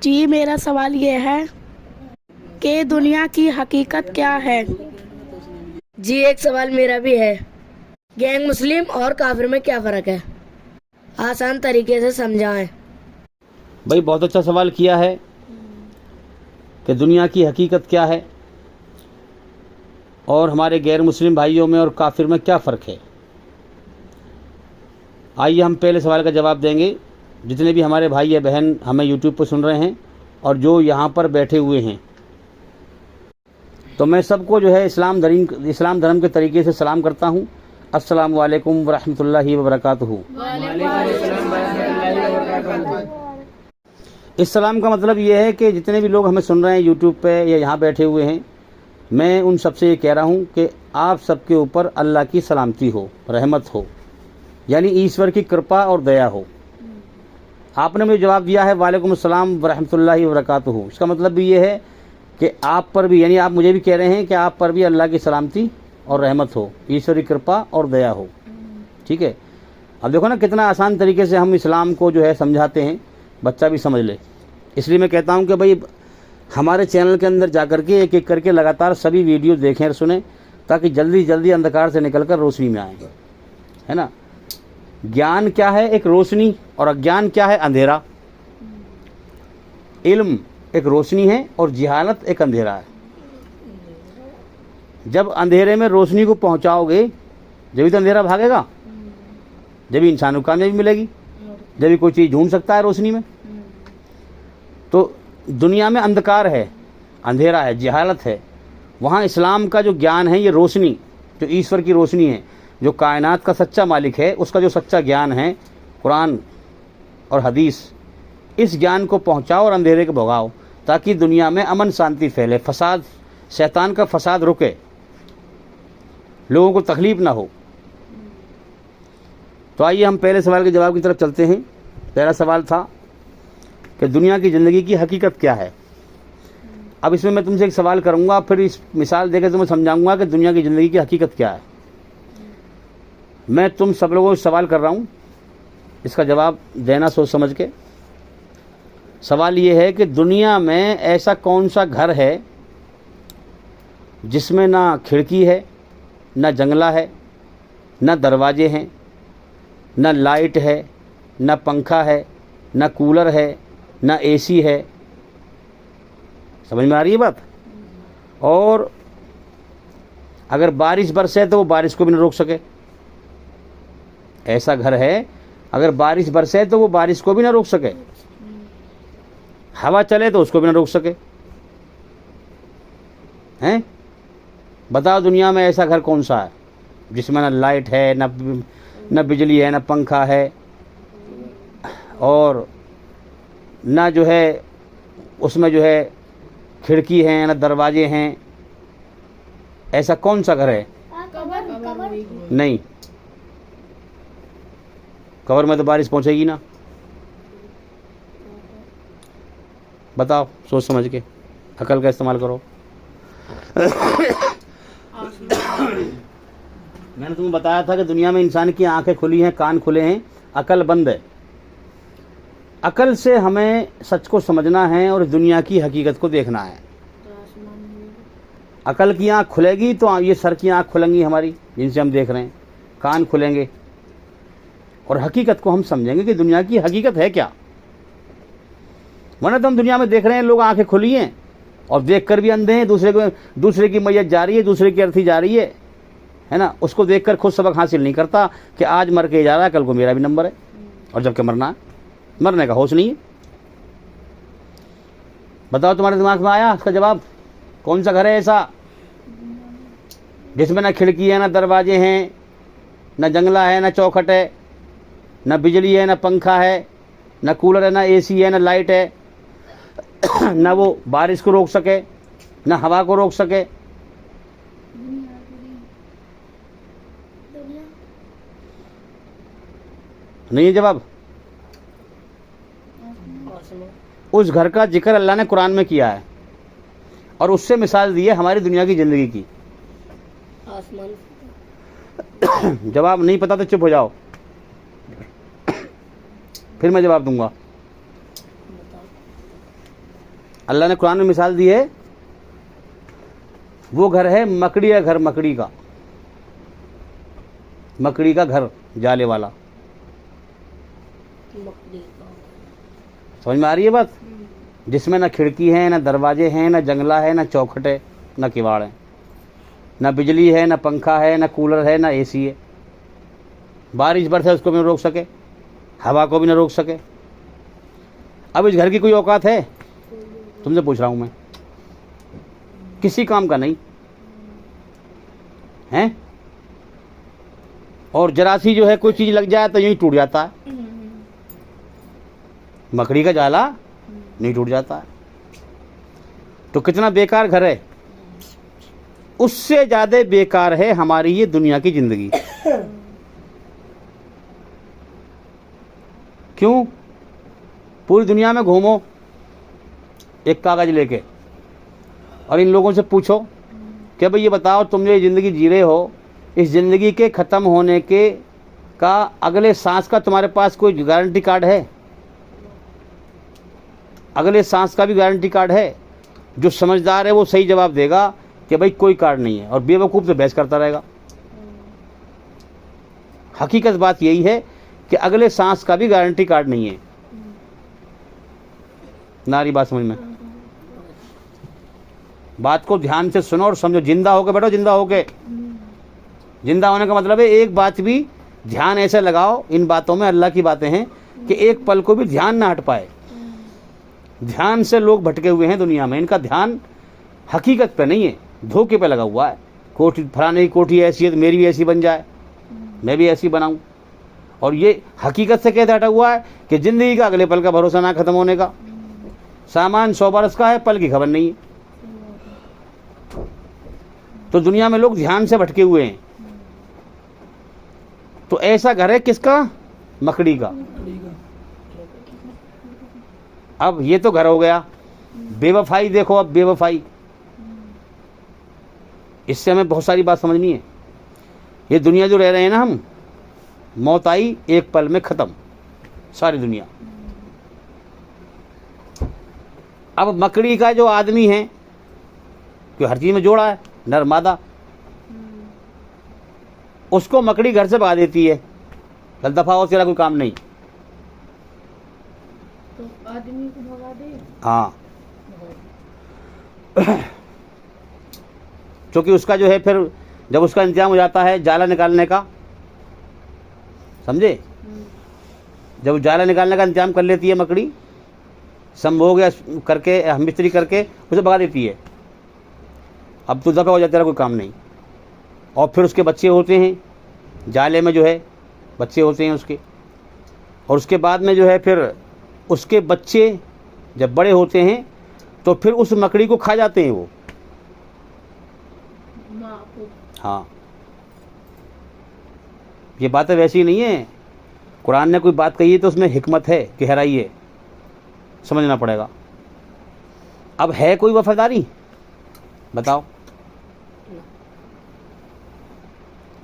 जी, मेरा सवाल ये है कि दुनिया की हकीकत क्या है। जी, एक सवाल मेरा भी है। गैंग मुस्लिम और काफिर में क्या फ़र्क है? आसान तरीके से समझाएं। भाई बहुत अच्छा सवाल किया है कि दुनिया की हकीकत क्या है और हमारे गैर मुस्लिम भाइयों में और काफिर में क्या फ़र्क है। आइए हम पहले सवाल का जवाब देंगे। जितने भी हमारे भाई या बहन हमें यूट्यूब पर सुन रहे हैं और जो यहाँ पर बैठे हुए हैं, तो मैं सबको जो है इस्लाम धर्म के तरीके से सलाम करता हूँ। अस्सलाम वालेकुम वरहमतुल्लाहि वबरकातुहू। इस सलाम का मतलब ये है कि जितने भी लोग हमें सुन रहे हैं यूट्यूब पे या यहाँ बैठे हुए हैं, मैं उन सबसे ये कह रहा हूँ कि आप सबके ऊपर अल्लाह की सलामती हो, रहमत हो, यानी ईश्वर की कृपा और दया हो। आपने मुझे जवाब दिया है वालेकुम अस्सलाम वरहमतुल्लाहि वबरकातुहू। इसका मतलब भी ये है कि आप पर भी, यानी आप मुझे भी कह रहे हैं कि आप पर भी अल्लाह की सलामती और रहमत हो, ईश्वर की कृपा और दया हो। ठीक है। अब देखो ना कितना आसान तरीके से हम इस्लाम को जो है समझाते हैं, बच्चा भी समझ ले। इसलिए मैं कहता हूँ कि भाई हमारे चैनल के अंदर जाकर के एक एक करके लगातार सभी वीडियो देखें और सुने, ताकि जल्दी जल्दी अंधकार से निकलकर रोशनी में आए, है ना। ज्ञान क्या है? एक रोशनी। और अज्ञान क्या है? अंधेरा। इल्म एक रोशनी है और जिहालत एक अंधेरा है। जब अंधेरे में रोशनी को पहुंचाओगे जब भी तो अंधेरा भागेगा, जब भी इंसान को कामयाबी मिलेगी, जब भी कोई चीज़ ढूंढ सकता है रोशनी में। तो दुनिया में अंधकार है, अंधेरा है, जिहालत है। वहाँ इस्लाम का जो ज्ञान है, ये रोशनी, जो ईश्वर की रोशनी है, जो कायनात का सच्चा मालिक है, उसका जो सच्चा ज्ञान है, कुरान और हदीस, इस ज्ञान को पहुँचाओ और अंधेरे को भगाओ, ताकि दुनिया में अमन शांति फैले, फसाद, शैतान का फसाद रुके, लोगों को तकलीफ ना हो। तो आइए हम पहले सवाल के जवाब की तरफ चलते हैं। पहला सवाल था कि दुनिया की ज़िंदगी की हकीकत क्या है। अब इसमें मैं तुमसे एक सवाल करूंगा, फिर इस मिसाल देकर तुम्हें समझाऊंगा कि दुनिया की ज़िंदगी की हकीकत क्या है। मैं तुम सब लोगों से सवाल कर रहा हूं, इसका जवाब देना सोच समझ के। सवाल ये है कि दुनिया में ऐसा कौन सा घर है जिसमें ना खिड़की है, ना जंगला है, ना दरवाजे हैं, ना लाइट है, ना पंखा है, ना कूलर है, ना एसी है। समझ में आ रही है बात? और अगर बारिश बरसे तो वो बारिश को भी ना रोक सके। ऐसा घर है, अगर बारिश बरसे तो वो बारिश को भी ना रोक सके, हवा चले तो उसको भी ना रोक सके। हैं? बताओ दुनिया में ऐसा घर कौन सा है जिसमें ना लाइट है, ना बिजली है, ना पंखा है, और ना जो है उसमें जो है खिड़की है, ना दरवाजे हैं। ऐसा कौन सा घर है? नहीं, कवर में तो बारिश पहुंचेगी ना। बताओ सोच समझ के, अकल का इस्तेमाल करो। मैंने तुम्हें बताया था कि दुनिया में इंसान की आंखें खुली हैं, कान खुले हैं, अकल बंद है। अकल से हमें सच को समझना है और दुनिया की हकीकत को देखना है। अकल की आंख खुलेगी तो ये सर की आंख खुलेंगी हमारी, जिनसे हम देख रहे हैं, कान खुलेंगे और हकीकत को हम समझेंगे कि दुनिया की हकीकत है क्या। वरना तो हम दुनिया में देख रहे हैं, लोग आंखें खुली हैं और देखकर भी अंधे हैं, दूसरे की मैयत जा रही है, दूसरे की अर्थी जा रही है ना। उसको देखकर खुद सबक हासिल नहीं करता कि आज मर के जा रहा है, कल को मेरा भी नंबर है, और जबकि मरना है, मरने का होश नहीं है। बताओ तुम्हारे दिमाग में आया इसका जवाब? कौन सा घर है ऐसा जिसमें ना खिड़की है, ना दरवाजे हैं, ना जंगला है, ना चौखट है, ना बिजली है, ना पंखा है, ना कूलर है, ना एसी है, ना लाइट है, ना वो बारिश को रोक सके, ना हवा को रोक सके। नहीं है जवाब? उस घर का जिक्र अल्लाह ने कुरान में किया है और उससे मिसाल दी है हमारी दुनिया की जिंदगी की। जवाब नहीं पता तो चुप हो जाओ, फिर मैं जवाब दूंगा। अल्लाह ने कुरान में मिसाल दी है, वो घर है मकड़ी का घर, मकड़ी का घर, जाले वाला। समझ में आ रही है बात? जिसमें ना खिड़की है, ना दरवाजे हैं, ना जंगला है, ना चौखट है, ना किवाड़ है, ना बिजली है, ना पंखा है, ना कूलर है, ना एसी है। बारिश बरसे उसको भी न रोक सके, हवा को भी न रोक सके। अब इस घर की कोई औकात है? तुमसे पूछ रहा हूं मैं, किसी काम का नहीं है। और जरा सी जो है कोई चीज लग जाए तो यूं ही टूट जाता है। मकड़ी का जाला नहीं टूट जाता है। तो कितना बेकार घर है। उससे ज्यादा बेकार है हमारी ये दुनिया की जिंदगी। क्यों? पूरी दुनिया में घूमो एक कागज लेके और इन लोगों से पूछो कि भाई ये बताओ, तुम जो ये जिंदगी जी रहे हो, इस जिंदगी के खत्म होने के का अगले सांस का तुम्हारे पास कोई गारंटी कार्ड है? अगले सांस का भी गारंटी कार्ड है? जो समझदार है वो सही जवाब देगा कि भाई कोई कार्ड नहीं है, और बेवकूफ तो बहस करता रहेगा। हकीकत बात यही है कि अगले सांस का भी गारंटी कार्ड नहीं है। नारी बात समझ में? बात को ध्यान से सुनो और समझो। जिंदा होके बैठो, जिंदा होके। जिंदा होने का मतलब है एक बात भी ध्यान ऐसे लगाओ, इन बातों में अल्लाह की बातें हैं, कि एक पल को भी ध्यान ना हट पाए। ध्यान से लोग भटके हुए हैं दुनिया में। इनका ध्यान हकीकत पे नहीं है, धोखे पे लगा हुआ है। कोठी, फलाने की कोठी ऐसी है तो मेरी भी ऐसी बन जाए, मैं भी ऐसी बनाऊं। और ये हकीकत से कैसे हटा हुआ है कि जिंदगी का अगले पल का भरोसा ना खत्म होने का। सामान 100 बरस का है, पल की खबर नहीं है। तो दुनिया में लोग ध्यान से भटके हुए हैं। तो ऐसा घर है किसका? मकड़ी का। अब ये तो घर हो गया। बेवफाई देखो, अब बेवफाई, इससे हमें बहुत सारी बात समझनी है। ये दुनिया जो रह रहे हैं ना हम, मौत आई एक पल में खत्म सारी दुनिया। अब मकड़ी का जो आदमी है, जो हर चीज में जोड़ा है, नर मादा, उसको मकड़ी घर से भगा देती है। चल दफा हो, तेरा कोई काम नहीं। तो आदमी को भगा दे। हाँ, क्योंकि उसका जो है फिर जब उसका इंतजाम हो जाता है जाला निकालने का, समझे, जब जाला निकालने का इंतजाम कर लेती है मकड़ी, संभोग या करके मिस्त्री करके उसे भगा देती है। अब तो दफा हो जाता है, कोई काम नहीं। और फिर उसके बच्चे होते हैं जाले में, जो है बच्चे होते हैं उसके, और उसके बाद में जो है फिर उसके बच्चे जब बड़े होते हैं तो फिर उस मकड़ी को खा जाते हैं वो। हाँ, ये बातें वैसी नहीं है। कुरान ने कोई बात कही है तो उसमें हिकमत है, गहराई है, समझना पड़ेगा। अब है कोई वफादारी? बताओ।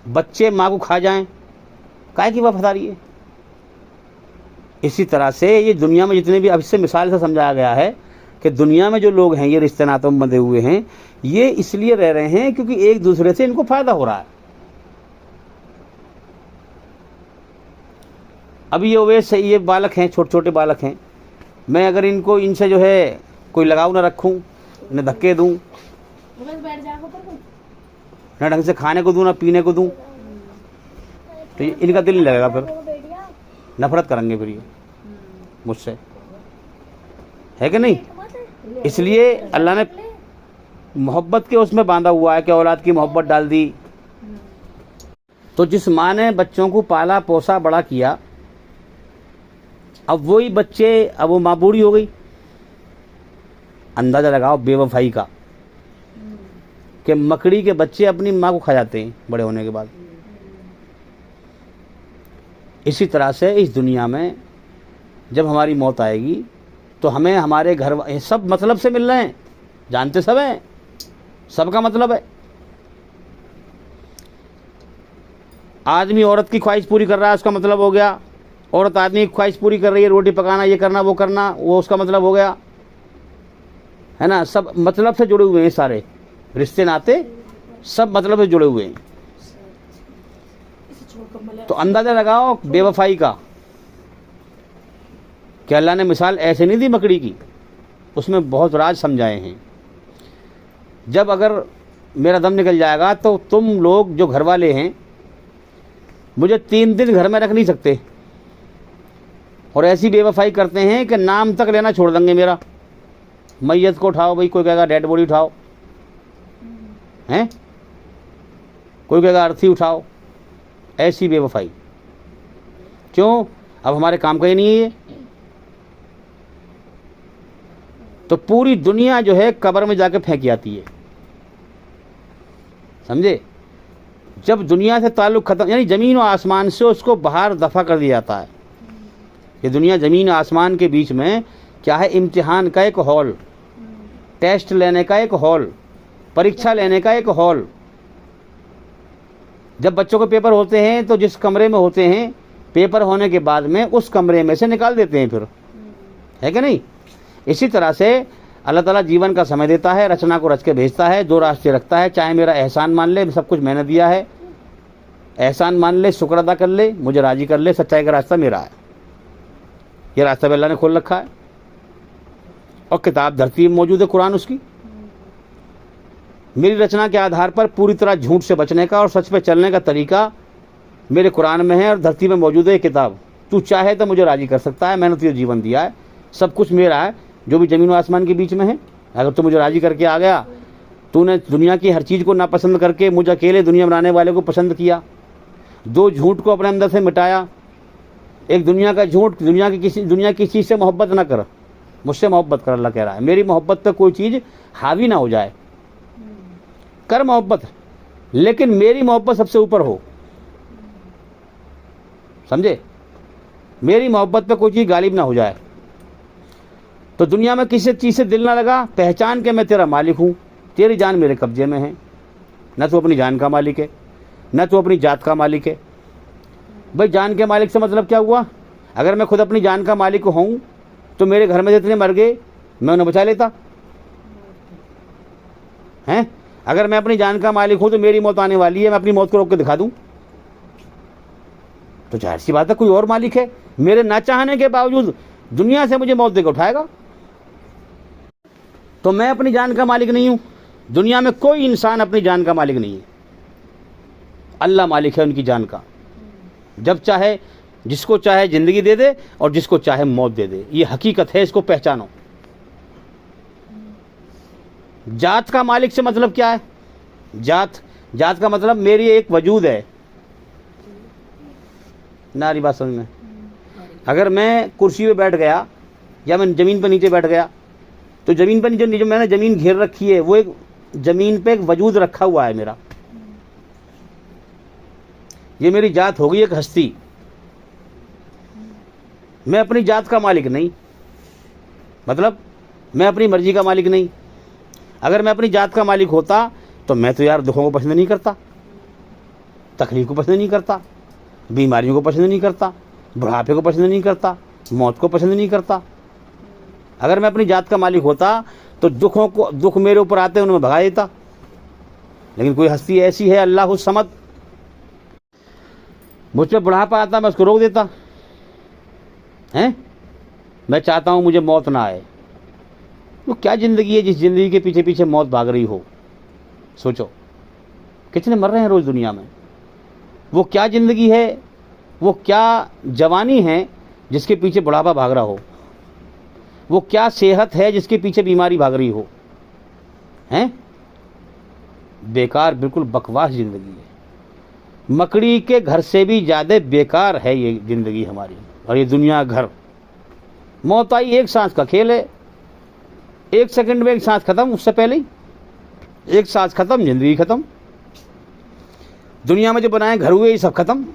बच्चे माँ को खा जाएं, काहे की वफादारी है? इसी तरह से ये दुनिया में जितने भी, अब इससे मिसाल से समझाया गया है कि दुनिया में जो लोग हैं, ये रिश्ते नातों में बंधे हुए हैं, ये इसलिए रह रहे हैं क्योंकि एक दूसरे से इनको फायदा हो रहा है। अभी ये वैसे ये बालक हैं, छोटे छोटे बालक हैं, मैं अगर इनको, इनसे जो है कोई लगाव ना रखूं, इन्हें धक्के दूं, ना ढंग से खाने को दूं, ना पीने को दूं, तो इनका दिल नहीं लगेगा, फिर नफरत करेंगे फिर ये मुझसे, है कि नहीं? इसलिए अल्लाह ने मोहब्बत के उसमें बांधा हुआ है कि औलाद की मोहब्बत डाल दी। तो जिस माँ ने बच्चों को पाला पोसा बड़ा किया, अब वही बच्चे, अब वो माँ बूढ़ी हो गई। अंदाजा लगाओ बेवफाई का, कि मकड़ी के बच्चे अपनी माँ को खा जाते हैं बड़े होने के बाद। इसी तरह से इस दुनिया में जब हमारी मौत आएगी तो हमें हमारे घर सब मतलब से मिल रहे हैं, जानते सब हैं, सबका मतलब है। आदमी औरत की ख्वाहिश पूरी कर रहा है, उसका मतलब हो गया। औरत आदमी की ख्वाहिश पूरी कर रही है, रोटी पकाना, ये करना, वो करना, वो उसका मतलब हो गया। है ना, सब मतलब से जुड़े हुए हैं, सारे रिश्ते नाते सब मतलब से जुड़े हुए हैं। तो अंदाजा लगाओ बेवफाई का कि अल्लाह ने मिसाल ऐसे नहीं दी मकड़ी की, उसमें बहुत राज समझाए हैं। जब अगर मेरा दम निकल जाएगा तो तुम लोग जो घर वाले हैं मुझे 3 दिन घर में रख नहीं सकते, और ऐसी बेवफाई करते हैं कि नाम तक लेना छोड़ देंगे मेरा। मैयत को उठाओ भाई, कोई कहेगा डेड बॉडी उठाओ, हैं, कोई कहेगा अर्थी उठाओ। ऐसी बेवफाई क्यों? अब हमारे काम का ही नहीं है ये। तो पूरी दुनिया जो है कब्र में जाके फेंकी आती है, समझे। जब दुनिया से ताल्लुक़ ख़त्म, यानी ज़मीन और आसमान से उसको बाहर दफ़ा कर दिया जाता है। ये दुनिया ज़मीन और आसमान के बीच में क्या है? इम्तिहान का एक हॉल, टेस्ट लेने का एक हॉल, परीक्षा लेने का एक हॉल। जब बच्चों के पेपर होते हैं तो जिस कमरे में होते हैं, पेपर होने के बाद में उस कमरे में से निकाल देते हैं फिर, है कि नहीं। इसी तरह से अल्लाह ताला जीवन का समय देता है, रचना को रच के भेजता है, 2 रास्ते रखता है। चाहे मेरा एहसान मान ले, सब कुछ मैंने दिया है, एहसान मान ले, शुक्र अदा कर ले, मुझे राज़ी कर ले, सच्चाई का रास्ता मेरा है। ये रास्ता भी अल्लाह ने खोल रखा है, और किताब धरती में मौजूद है, कुरान उसकी। मेरी रचना के आधार पर पूरी तरह झूठ से बचने का और सच पे चलने का तरीका मेरे कुरान में है, और धरती में मौजूद है किताब। तू चाहे तो मुझे राज़ी कर सकता है, मैंने तुझे जीवन दिया है, सब कुछ मेरा है, जो भी ज़मीन और आसमान के बीच में है। अगर तू मुझे राज़ी करके आ गया, तूने दुनिया की हर चीज़ को नापसंद करके मुझे अकेले दुनिया बनाने वाले को पसंद किया, 2 झूठ को अपने अंदर से मिटाया। एक दुनिया का झूठ, दुनिया की चीज़ से मोहब्बत ना कर, मुझसे मोहब्बत कर। अल्लाह कह रहा है मेरी मोहब्बत पे कोई चीज़ हावी ना हो जाए, कर मोहब्बत, लेकिन मेरी मोहब्बत सबसे ऊपर हो, समझे। मेरी मोहब्बत पे कोई चीज़ गालिब ना हो जाए। तो दुनिया में किसी चीज़ से दिल ना लगा, पहचान के मैं तेरा मालिक हूँ, तेरी जान मेरे कब्जे में है। न तू अपनी जान का मालिक है, न तू अपनी जात का मालिक है। भाई जान के मालिक से मतलब क्या हुआ? अगर मैं खुद अपनी जान का मालिक हूँ तो मेरे घर में जितने मर गए मैं उन्हें बचा लेता, हैं। अगर मैं अपनी जान का मालिक हूँ तो मेरी मौत आने वाली है, मैं अपनी मौत को रोक के दिखा दूँ, तो जाहिर सी बात है कोई और मालिक है, मेरे ना चाहने के बावजूद दुनिया से मुझे मौत देकर उठाएगा। तो मैं अपनी जान का मालिक नहीं हूँ। दुनिया में कोई इंसान अपनी जान का मालिक नहीं है, अल्लाह मालिक है उनकी जान का। जब चाहे जिसको चाहे ज़िंदगी दे दे और जिसको चाहे मौत दे दे, ये हकीकत है, इसको पहचानो। जात का मालिक से मतलब क्या है? जात का मतलब मेरी एक वजूद है, नारी बात समझ में। अगर मैं कुर्सी पे बैठ गया या मैं ज़मीन पर नीचे बैठ गया, तो ज़मीन पर नीचे जो मैंने ज़मीन घेर रखी है, वो एक ज़मीन पे एक वजूद रखा हुआ है मेरा, ये मेरी जात होगी, एक हस्ती। मैं अपनी जात का मालिक नहीं, मतलब मैं अपनी मर्जी का मालिक नहीं। अगर मैं अपनी जात का मालिक होता तो मैं तो यार दुखों को पसंद नहीं करता, तकलीफ को पसंद नहीं करता, बीमारियों को पसंद नहीं करता, बुढ़ापे को पसंद नहीं करता, मौत को पसंद नहीं करता। अगर मैं अपनी जात का मालिक होता तो दुख मेरे ऊपर आते उन्हें भगा देता। लेकिन कोई हस्ती ऐसी है, अल्लाह समद, मुझ पर बुढ़ापा आता मैं उसको रोक देता हैं। मैं चाहता हूँ मुझे मौत ना आए। वो क्या ज़िंदगी है जिस ज़िंदगी के पीछे पीछे मौत भाग रही हो? सोचो कितने मर रहे हैं रोज़ दुनिया में। वो क्या ज़िंदगी है, वो क्या जवानी है जिसके पीछे बुढ़ापा भाग रहा हो? वो क्या सेहत है जिसके पीछे बीमारी भाग रही हो? हैं? बेकार, बिल्कुल बकवास ज़िंदगी है। मकड़ी के घर से भी ज़्यादा बेकार है ये ज़िंदगी हमारी और ये दुनिया घर। मौत आई, एक सांस का खेल है, 1 सेकंड में एक सांस खत्म, उससे पहले ही एक सांस खत्म, ज़िंदगी खत्म। दुनिया में जो बनाए घर हुए ये सब खत्म।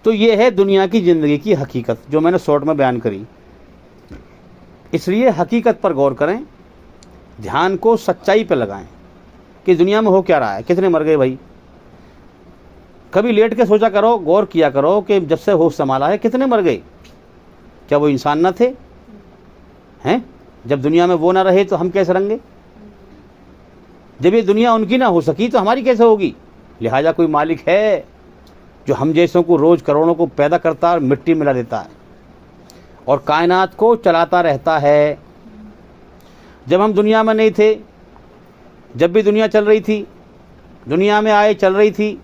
तो ये है दुनिया की ज़िंदगी की हकीकत जो मैंने शॉर्ट में बयान करी। इसलिए हकीकत पर गौर करें, ध्यान को सच्चाई पर लगाएं कि दुनिया में हो क्या रहा है, कितने मर गए भाई। कभी लेट के सोचा करो, गौर किया करो कि जब से होश संभाला है कितने मर गए। क्या वो इंसान न थे? हैं? जब दुनिया में वो ना रहे तो हम कैसे रहेंगे? जब ये दुनिया उनकी ना हो सकी तो हमारी कैसे होगी? लिहाजा कोई मालिक है जो हम जैसों को रोज करोड़ों को पैदा करता है और मिट्टी मिला देता है और कायनात को चलाता रहता है। जब हम दुनिया में नहीं थे, जब भी दुनिया चल रही थी, दुनिया में आए चल रही थी,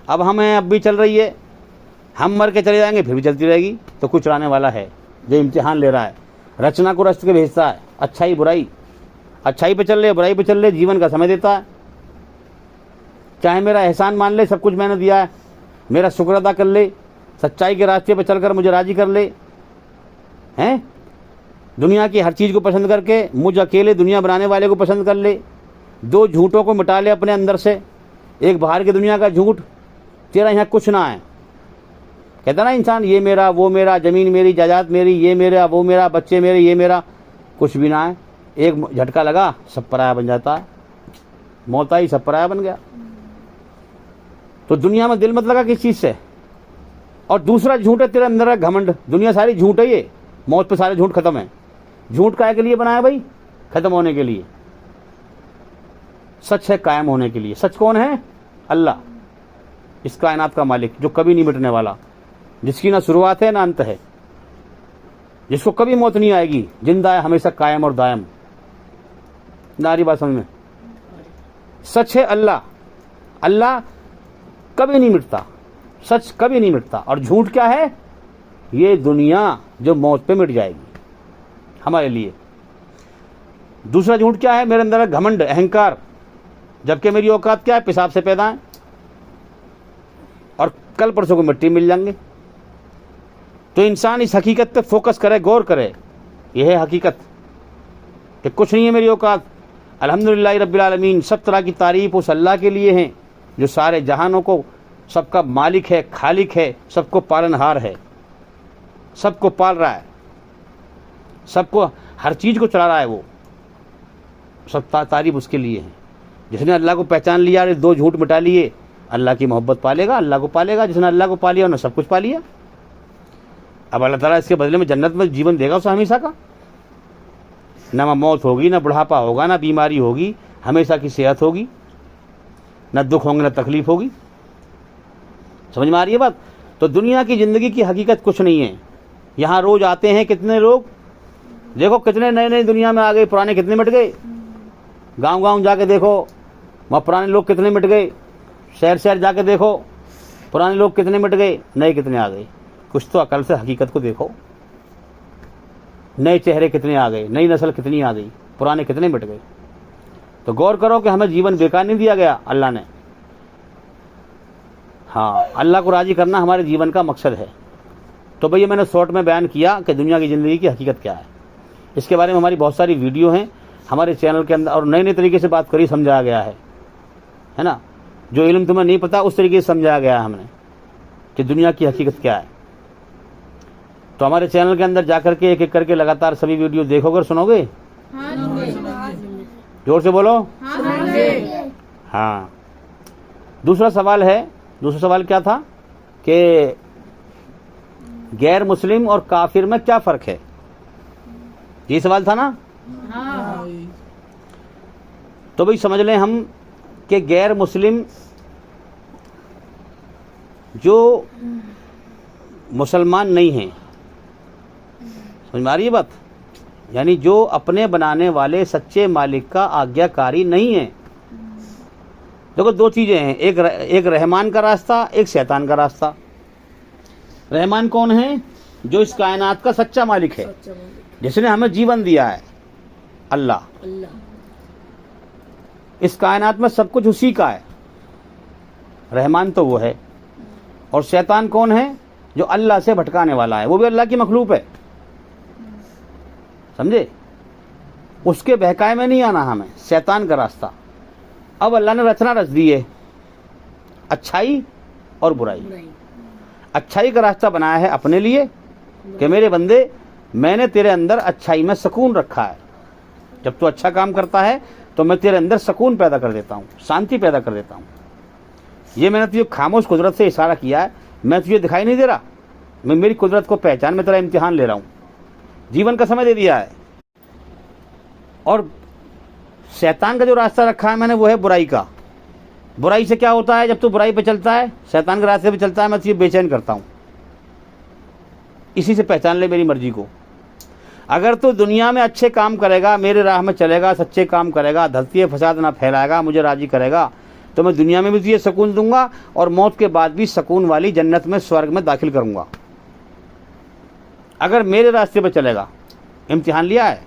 अब हम हैं, अब भी चल रही है। हम मर के चले जाएंगे फिर भी चलती रहेगी। तो कुछ चलाने वाला है जो इम्तिहान ले रहा है, रचना को रच के भेजता है, अच्छाई बुराई, अच्छाई पे चल ले बुराई पे चल ले, जीवन का समय देता है। चाहे मेरा एहसान मान ले, सब कुछ मैंने दिया है, मेरा शुक्र अदा कर ले, सच्चाई के रास्ते पे चलकर मुझे राजी कर ले, हैं? दुनिया की हर चीज़ को पसंद करके मुझ अकेले दुनिया बनाने वाले को पसंद कर ले, दो झूठों को मिटा ले अपने अंदर से, एक बाहर की दुनिया का झूठ, तेरा यहाँ कुछ ना है। कहता ना इंसान, ये मेरा वो मेरा, ज़मीन मेरी, जायदाद मेरी, ये मेरा वो मेरा, बच्चे मेरे ये मेरा, कुछ भी ना है। एक झटका लगा सब पराया बन जाता है, मौत आई सब पराया बन गया। तो दुनिया में दिल मत लगा किस चीज़ से। और दूसरा झूठ है तेरे अंदर है घमंड। दुनिया सारी झूठ है, ये मौत पे सारे झूठ खत्म है। झूठ काहे के लिए बनाया भाई? खत्म होने के लिए। सच है कायम होने के लिए। सच कौन है? अल्लाह, इस कायनात का मालिक, जो कभी नहीं मिटने वाला, जिसकी ना शुरुआत है ना अंत है, जिसको कभी मौत नहीं आएगी, जिंदा है हमेशा कायम और दायम। नारी बात समझ में? सच है अल्लाह, अल्लाह कभी नहीं मिटता, सच कभी नहीं मिटता। और झूठ क्या है? ये दुनिया जो मौत पे मिट जाएगी हमारे लिए। दूसरा झूठ क्या है? मेरे अंदर है घमंड, अहंकार, जबकि मेरी औकात क्या है? पेशाब से पैदा है और कल परसों को मिट्टी मिल जाएंगे। तो इंसान इस हकीकत पे फोकस करे, गौर करे। यह है हकीकत कि कुछ नहीं है मेरी औकात। अल्हम्दुलिल्लाह रब्बिल आलमीन, सब तरह की तारीफ उस अल्लाह के लिए हैं जो सारे जहानों को, सबका मालिक है, खालिक है, सबको पालनहार है, सबको पाल रहा है, सबको हर चीज़ को चला रहा है। वो सब तारीफ उसके लिए है। जिसने अल्लाह को पहचान लिया, अरे दो झूठ मिटा लिए, अल्लाह की मोहब्बत पालेगा, अल्लाह को पालेगा। जिसने अल्लाह को पा लिया उन्होंने सब कुछ पा लिया। अब अल्लाह ताला इसके बदले में जन्नत में जीवन देगा उसे हमेशा का। ना मौत होगी, ना बुढ़ापा होगा, ना बीमारी होगी, हमेशा की सेहत होगी, ना दुख होंगे, ना तकलीफ होगी। समझ में आ रही है बात? तो दुनिया की ज़िंदगी की हकीकत कुछ नहीं है। यहाँ रोज़ आते हैं कितने लोग, देखो कितने नए नए दुनिया में आ गए, पुराने कितने मिट गए। गांव गांव जाके देखो, वहाँ पुराने लोग कितने मिट गए। शहर शहर जाके देखो, पुराने लोग कितने मिट गए, नए कितने आ गए। कुछ तो अकल से हकीकत को देखो। नए चेहरे कितने आ गए, नई नस्ल कितनी आ गई, पुराने कितने मिट गए। तो गौर करो कि हमें जीवन बेकार नहीं दिया गया अल्लाह ने। हाँ, अल्लाह को राज़ी करना हमारे जीवन का मकसद है। तो भैया मैंने शॉर्ट में बयान किया कि दुनिया की ज़िंदगी की हकीकत क्या है। इसके बारे में हमारी बहुत सारी वीडियो हैं हमारे चैनल के अंदर, और नए नए तरीके से बात करी, समझाया गया है ना। जो इल्म तुम्हें नहीं पता उस तरीके से समझाया गया है हमने कि दुनिया की हकीकत क्या है। तो हमारे चैनल के अंदर जाकर के एक एक करके लगातार सभी वीडियो देखोगे और सुनोगे। जोर से बोलो। हाँ। दूसरा सवाल है, दूसरा सवाल क्या था कि गैर मुस्लिम और काफिर में क्या फ़र्क है? ये सवाल था ना। तो भाई समझ लें हम कि गैर मुस्लिम जो मुसलमान नहीं हैं, समझ में आ रही है बात? यानी जो अपने बनाने वाले सच्चे मालिक का आज्ञाकारी नहीं है। देखो दो चीज़ें हैं, एक रहमान का रास्ता, एक शैतान का रास्ता। रहमान कौन है? जो इस कायनात का सच्चा मालिक है, जिसने हमें जीवन दिया है, अल्लाह। इस कायनात में सब कुछ उसी का है, रहमान तो वो है। और शैतान कौन है? जो अल्लाह से भटकाने वाला है, वो भी अल्लाह की मखलूक है, समझे? उसके बहकाए में नहीं आना हमें, शैतान का रास्ता। अब अल्लाह ने रचना रच दी है, अच्छाई और बुराई। अच्छाई का रास्ता बनाया है अपने लिए कि मेरे बंदे, मैंने तेरे अंदर अच्छाई में सुकून रखा है। जब तू अच्छा काम करता है तो मैं तेरे अंदर सुकून पैदा कर देता हूँ, शांति पैदा कर देता हूँ। ये मैंने तुझे खामोश कुदरत से इशारा किया है, मैं तुझे दिखाई नहीं दे रहा, मैं मेरी कुदरत को पहचान में तेरा इम्तिहान ले रहा हूँ। जीवन का समय दे दिया है, और शैतान का जो रास्ता रखा है मैंने वो है बुराई का। बुराई से क्या होता है, जब तू बुराई पे चलता है, शैतान के रास्ते पे चलता है, मैं तुझे बेचैन करता हूँ। इसी से पहचान ले मेरी मर्जी को। अगर तू दुनिया में अच्छे काम करेगा, मेरे राह में चलेगा, सच्चे काम करेगा, धरती में फसाद ना फैलाएगा, मुझे राजी करेगा, तो मैं दुनिया में भी तुझे सुकून दूंगा और मौत के बाद भी सुकून वाली जन्नत में, स्वर्ग में दाखिल करूंगा। अगर मेरे रास्ते पर चलेगा, इम्तिहान लिया है।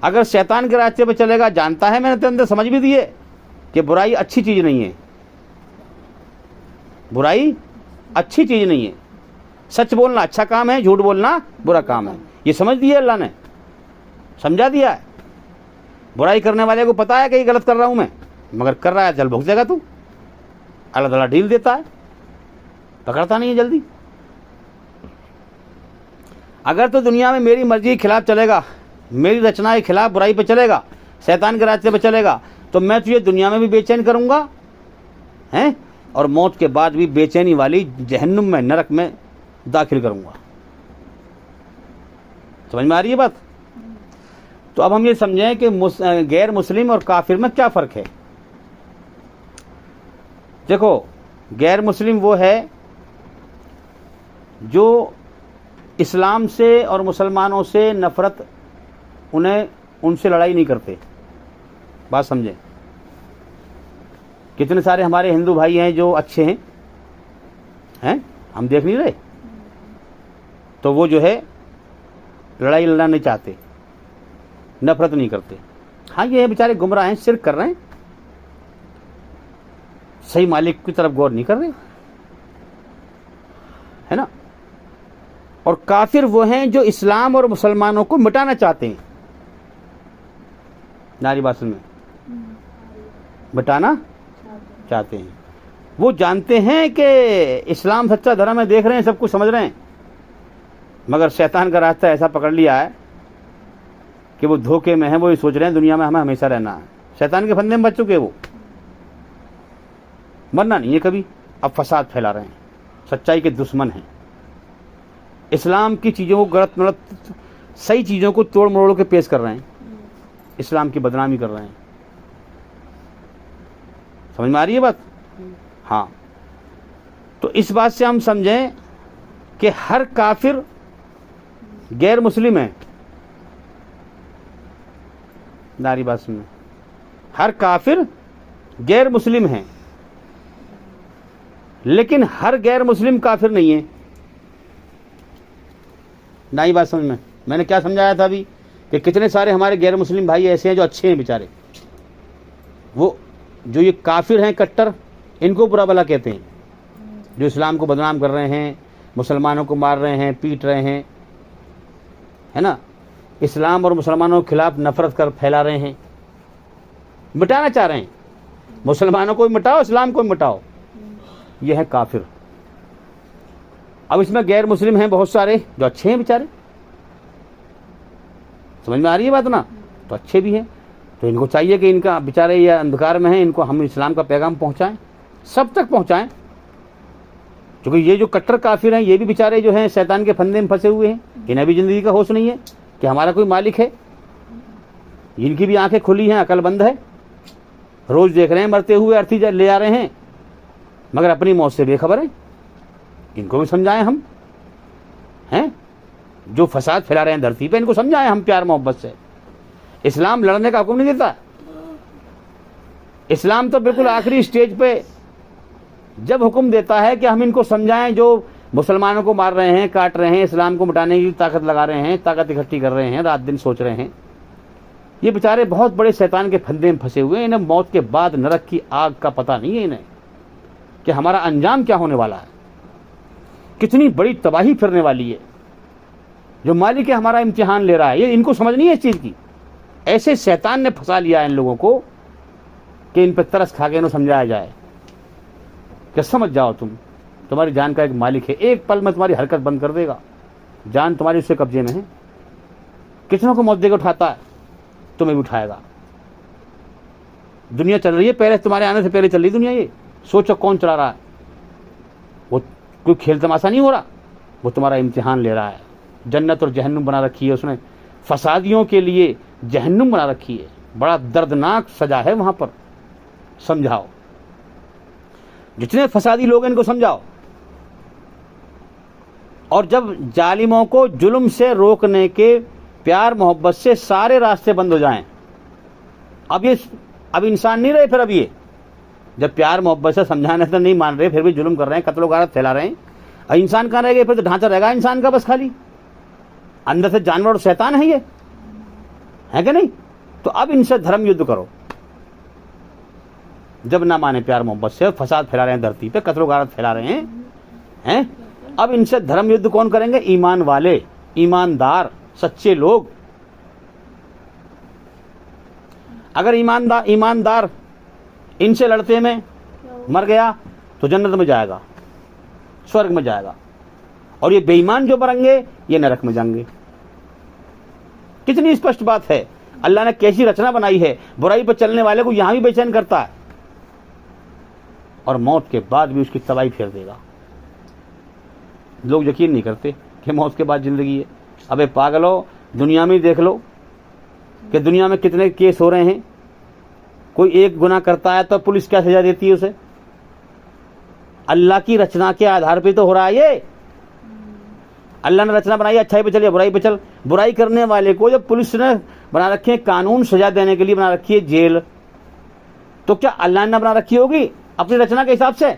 अगर शैतान के रास्ते पर चलेगा, जानता है मैंने तेरे अंदर समझ भी दी है कि बुराई अच्छी चीज नहीं है, बुराई अच्छी चीज नहीं है, सच बोलना अच्छा काम है, झूठ बोलना बुरा काम है। ये समझ दिया अल्लाह ने, समझा दिया है। बुराई करने वाले को पता है कि ये गलत कर रहा हूं मैं, मगर कर रहा है, चल भुगतेगा तू। अल्लाह ताला ढील देता है, पकड़ता नहीं है जल्दी। अगर तो दुनिया में मेरी मर्जी के खिलाफ चलेगा, मेरी रचना के खिलाफ बुराई पे चलेगा, शैतान के रास्ते पे चलेगा, तो मैं तुझे दुनिया में भी बेचैन करूंगा हैं, और मौत के बाद भी बेचैनी वाली जहन्नुम में, नरक में दाखिल करूंगा। समझ में आ रही है बात? तो अब हम ये समझें कि गैर मुस्लिम और काफिर में क्या फर्क है। देखो, गैर मुस्लिम वो है जो इस्लाम से और मुसलमानों से नफरत, उनसे लड़ाई नहीं करते। बात समझें, कितने सारे हमारे हिंदू भाई हैं जो अच्छे हैं, हम देख नहीं रहे, तो वो जो है लड़ाई लड़ना नहीं चाहते, नफरत नहीं करते। हाँ, ये बेचारे गुमराह हैं, शिर्क कर रहे हैं, सही मालिक की तरफ गौर नहीं कर रहे, है ना। और काफिर वो हैं जो इस्लाम और मुसलमानों को मिटाना चाहते हैं। नारी बात में मिटाना चाहते हैं। वो जानते हैं कि इस्लाम सच्चा धर्म है, देख रहे हैं, सब कुछ समझ रहे हैं, मगर शैतान का रास्ता ऐसा पकड़ लिया है कि वो धोखे में है। वो ये सोच रहे हैं दुनिया में हमें हमेशा रहना है। शैतान के फंदे में बच चुके, वो मरना नहीं है कभी। अब फसाद फैला रहे हैं, सच्चाई के दुश्मन हैं, इस्लाम की चीज़ों को गलत मतलब सही चीज़ों को तोड़ मरोड़ के पेश कर रहे हैं, इस्लाम की बदनामी कर रहे हैं। समझ में आ रही है बात? हाँ, तो इस बात से हम समझें कि हर काफिर गैर मुस्लिम है। नारी बात सुनो, हर काफिर गैर मुस्लिम है, लेकिन हर गैर मुस्लिम काफिर नहीं है। नई बात समझ में, मैंने क्या समझाया था अभी कि कितने सारे हमारे गैर मुस्लिम भाई ऐसे हैं जो अच्छे हैं बेचारे। वो जो ये काफिर हैं कट्टर, इनको बुरा भला कहते हैं, जो इस्लाम को बदनाम कर रहे हैं, मुसलमानों को मार रहे हैं, पीट रहे हैं, है ना, इस्लाम और मुसलमानों के खिलाफ नफरत कर फैला रहे हैं, मिटाना चाह रहे हैं। मुसलमानों को भी मिटाओ, इस्लाम को भी मिटाओ, ये है काफिर। अब इसमें गैर मुस्लिम हैं बहुत सारे जो अच्छे हैं बेचारे। समझ में आ रही है बात ना? तो अच्छे भी हैं, तो इनको चाहिए कि इनका बेचारे ये अंधकार में हैं, इनको हम इस्लाम का पैगाम पहुंचाएं, सब तक पहुंचाएं। क्योंकि ये जो कट्टर काफिर हैं ये भी बेचारे जो हैं शैतान के फंदे में फंसे हुए हैं, इन्हें भी जिंदगी का होश नहीं है कि हमारा कोई मालिक है। इनकी भी आंखें खुली हैं, अकलमंद है, रोज देख रहे हैं मरते हुए अर्थी ले आ रहे हैं, मगर अपनी मौत से बेखबर है। इनको भी समझाएं हम, हैं जो फसाद फैला रहे हैं धरती पे, इनको समझाएं हम प्यार मोहब्बत से। इस्लाम लड़ने का हुक्म नहीं देता। इस्लाम तो बिल्कुल आखिरी स्टेज पे जब हुक्म देता है कि हम इनको समझाएं जो मुसलमानों को मार रहे हैं, काट रहे हैं, इस्लाम को मिटाने की ताकत लगा रहे हैं, ताकत इकट्ठी कर रहे हैं, रात दिन सोच रहे हैं। ये बेचारे बहुत बड़े शैतान के फंदे में फंसे हुए हैं। इन्हें मौत के बाद नरक की आग का पता नहीं है इन्हें कि हमारा अंजाम क्या होने वाला है, कितनी बड़ी तबाही फिरने वाली है। जो मालिक है हमारा इम्तिहान ले रहा है, ये इनको समझ नहीं है इस चीज़ की। ऐसे शैतान ने फंसा लिया है इन लोगों को कि इन पर तरस खा के इन्हें समझाया जाए कि समझ जाओ, तुम्हारी जान का एक मालिक है, एक पल में तुम्हारी हरकत बंद कर देगा, जान तुम्हारी उससे कब्जे में है। कितनों को मौत देकर उठाता है, तुम्हें भी उठाएगा। दुनिया चल रही है, पहले तुम्हारे आने से पहले चल रही दुनिया। ये सोचो कौन चला रहा है। वो कोई खेल तमाशा नहीं हो रहा, वो तुम्हारा इम्तिहान ले रहा है। जन्नत और जहन्नुम बना रखी है उसने, फसादियों के लिए जहन्नुम बना रखी है, बड़ा दर्दनाक सजा है वहां पर। समझाओ, जितने फसादी लोग हैं इनको समझाओ। और जब जालिमों को जुल्म से रोकने के प्यार मोहब्बत से सारे रास्ते बंद हो जाएं, अब इंसान नहीं रहे फिर। अब ये जब प्यार मोहब्बत से समझाने से नहीं मान रहे, फिर भी जुल्म कर रहे हैं, कत्ल गारत फैला रहे हैं, अब इंसान कहाँ रह गए? फिर तो ढांचा रहेगा इंसान का बस खाली, अंदर से जानवर और शैतान है ये, है कि नहीं? तो अब इनसे धर्म युद्ध करो। जब ना माने प्यार मोहब्बत से, फसाद फैला रहे हैं धरती पे, कत्ल गारत फैला रहे हैं, अब इनसे धर्म युद्ध कौन करेंगे? ईमान वाले, ईमानदार, सच्चे लोग। अगर ईमानदार इनसे लड़ते में मर गया तो जन्नत में जाएगा, स्वर्ग में जाएगा, और ये बेईमान जो मरेंगे ये नरक में जाएंगे। कितनी स्पष्ट बात है। अल्लाह ने कैसी रचना बनाई है, बुराई पर चलने वाले को यहां भी बेचैन करता है और मौत के बाद भी उसकी तबाही फेर देगा। लोग यकीन नहीं करते कि मौत के बाद जिंदगी है। अबे पागलो, दुनिया में देख लो कि दुनिया में कितने केस हो रहे हैं। कोई एक गुनाह करता है तो पुलिस क्या सजा देती है उसे? अल्लाह की रचना के आधार पे तो हो रहा है ये। अल्लाह ने रचना बनाई अच्छाई पे चल या बुराई पे चल। बुराई करने वाले को जब पुलिस ने बना रखी है कानून, सजा देने के लिए बना रखी है जेल, तो क्या अल्लाह ने बना रखी होगी अपनी रचना के हिसाब से?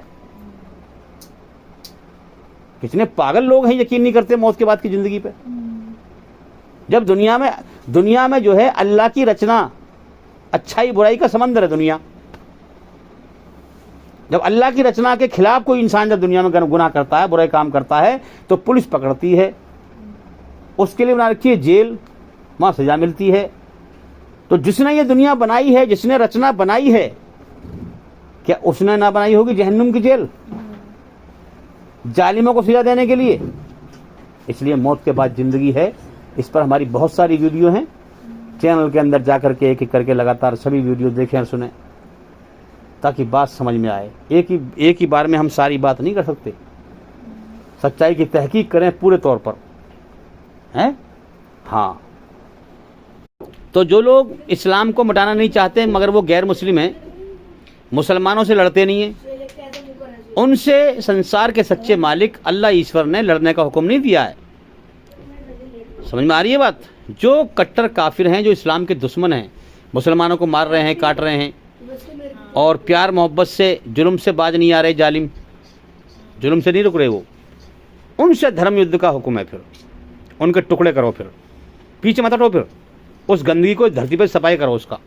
कितने पागल लोग हैं, यकीन नहीं करते मौत के बाद की जिंदगी पे। जब दुनिया में जो है अल्लाह की रचना, अच्छाई बुराई का समंदर है दुनिया। जब अल्लाह की रचना के खिलाफ कोई इंसान जब दुनिया में गुनाह करता है, बुरे काम करता है, तो पुलिस पकड़ती है, उसके लिए बना रखी है जेल, वहां सजा मिलती है। तो जिसने ये दुनिया बनाई है, जिसने रचना बनाई है, क्या उसने ना बनाई होगी जहन्नुम की जेल जालिमों को सजा देने के लिए? इसलिए मौत के बाद जिंदगी है। इस पर हमारी बहुत सारी वीडियो हैं, चैनल के अंदर जाकर के एक एक करके लगातार सभी वीडियो देखें और सुने, ताकि बात समझ में आए। एक ही बार में हम सारी बात नहीं कर सकते, सच्चाई की तहकीक करें पूरे तौर पर, हैं? हाँ, तो जो लोग इस्लाम को मिटाना नहीं चाहते मगर वो गैर मुस्लिम हैं, मुसलमानों से लड़ते नहीं हैं, उनसे संसार के सच्चे मालिक अल्लाह ईश्वर ने लड़ने का हुक्म नहीं दिया है। समझ में आ रही है बात? जो कट्टर काफिर हैं, जो इस्लाम के दुश्मन हैं, मुसलमानों को मार रहे हैं, काट रहे हैं, और प्यार मोहब्बत से जुल्म से बाज नहीं आ रहे, जालिम जुल्म से नहीं रुक रहे, वो उनसे धर्म युद्ध का हुक्म है। फिर उनके टुकड़े करो, फिर पीछे मत हटो, फिर उस गंदगी को धरती पर सफाई करो उसका।